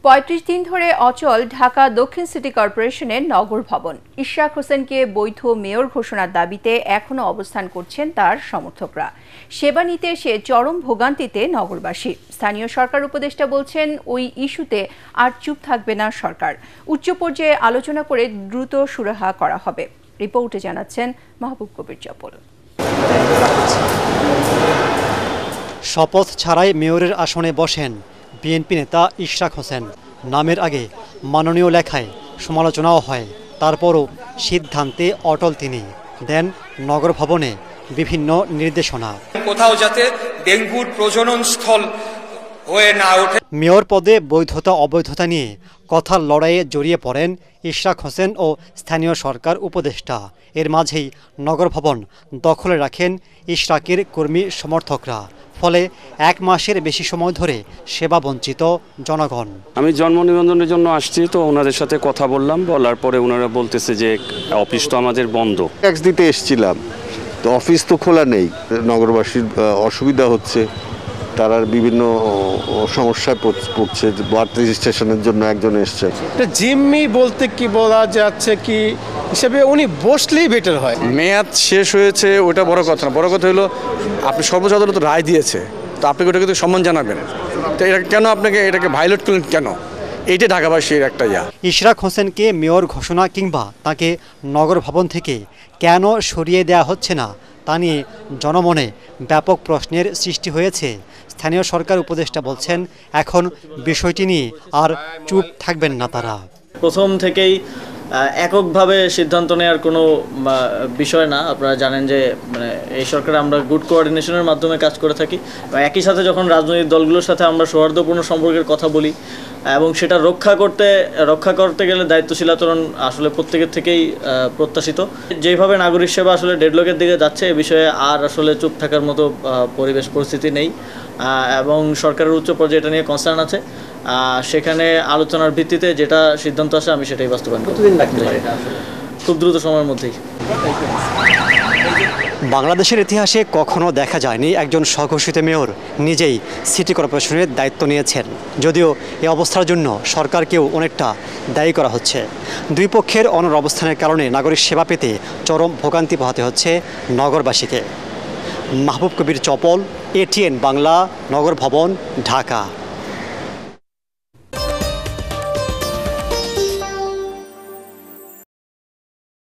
৩৫ দিন ধরে অচল ঢাকা দক্ষিণ সিটি কর্পোরেশনের নগর ভবন। ইশরাক হোসেনকে বৈধ মেয়র ঘোষণার দাবিতে এখনও অবস্থান করছেন তার সমর্থকরা। সেবা নিতে এসে চরম ভোগান্তিতে নগরবাসী। স্থানীয় সরকার উপদেষ্টা বলছেন, ওই ইস্যুতে আর চুপ থাকবে না সরকার। উচ্চ পর্যায়ে আলোচনা করে দ্রুত সুরাহা করা হবে। রিপোর্টে জানাচ্ছেন মাহবুব কবির চপল। শপথ ছাড়াই মেয়রের আসনে বসেন বিএনপি নেতা ইশরাক হোসেন। নামের আগে মাননীয় লেখায় সমালোচনাও হয়, তারপরও সিদ্ধান্তে অটল তিনি। দেন নগর ভবনে বিভিন্ন নির্দেশনা। কোথাও যাতে ডেঙ্গুর প্রজনন স্থল হয়ে না ওঠে। মেয়র পদে বৈধতা অবৈধতা নিয়ে কথার লড়াইয়ে জড়িয়ে পড়েন ইশরাক হোসেন ও স্থানীয় সরকার উপদেষ্টা। এর মাঝেই নগর ভবন দখলে রাখেন ইশরাকের কর্মী সমর্থকরা। ফলে ১ মাসের বেশি সময় ধরে সেবা বঞ্চিত জনগণ। আমি জন্ম নিবন্ধনের জন্য আসছি, তো ওনাদের সাথে কথা বলার পরে ওনারা বলতেছে যে অফিস তো আমাদের বন্ধ। ট্যাক্স দিতে এসেছিলাম, তো অফিস তো খোলা নেই। নগরবাসীর অসুবিধা হচ্ছে, তারা বিভিন্ন সমস্যায় পড়ছে। বার্থ রেজিস্ট্রেশনের জন্য একজন এসছে। জিম্মি বলতে কি বলা যাচ্ছে কি হিসেবে উনি বসলেই বেটার হয়। মেয়াদ শেষ হয়েছে ওটা বড় কথা না, বড় কথা হলো আপনি সর্বোচ্চ আদালত রায় দিয়েছে, তো আপনি ওটাকে তো সম্মান জানাবেন। তো এটা কেন আপনাকে এটাকে ভায়োলেট করলেন কেন? এইটা ঢাকাবাসীর একটা ইশরাক হোসেনকে মেয়র ঘোষণা কিংবা তাকে নগর ভবন থেকে কেন সরিয়ে দেওয়া হচ্ছে না তা নিয়ে জনমনে ব্যাপক প্রশ্নের সৃষ্টি হয়েছে। স্থানীয় সরকার উপদেষ্টা বলছেন, এখন বিষয়টি নিয়ে আর চুপ থাকবেন না তারা। প্রথম থেকেই এককভাবে সিদ্ধান্ত নেওয়ার কোনো বিষয় না। আপনারা জানেন যে এই সরকারে আমরা গুড কোঅর্ডিনেশনের মাধ্যমে কাজ করে থাকি। একই সাথে যখন রাজনৈতিক দলগুলোর সাথে আমরা সৌহার্দ্যপূর্ণ সম্পর্কের কথা বলি এবং সেটা রক্ষা করতে গেলে দায়িত্বশীল আচরণ আসলে প্রত্যেকের থেকেই প্রত্যাশিত। যেভাবে নাগরিক সেবা আসলে ডেডলকের দিকে যাচ্ছে, এ বিষয়ে আর আসলে চুপ থাকার মতো পরিবেশ পরিস্থিতি নেই এবং সরকারের উচ্চ পর্যায়ে এটা নিয়ে কনসার্ন আছে। সেখানে আলোচনার ভিত্তিতে যেটা সিদ্ধান্ত আসে আমি সেটাই বাস্তবায়ন করব। খুব দ্রুত সময়ের মধ্যেই। বাংলাদেশের ইতিহাসে কখনো দেখা যায়নি একজন স্বঘোষিত মেয়র নিজেই সিটি কর্পোরেশনের দায়িত্ব নিয়েছেন। যদিও এই অবস্থার জন্য সরকারকেও অনেকটা দায়ী করা হচ্ছে। দুই পক্ষের অনড় অবস্থানের কারণে নাগরিক সেবা পেতে চরম ভোগান্তি পোহাতে হচ্ছে নগরবাসীকে। মাহবুব কবির চপল, ATN বাংলা, নগর ভবন, ঢাকা।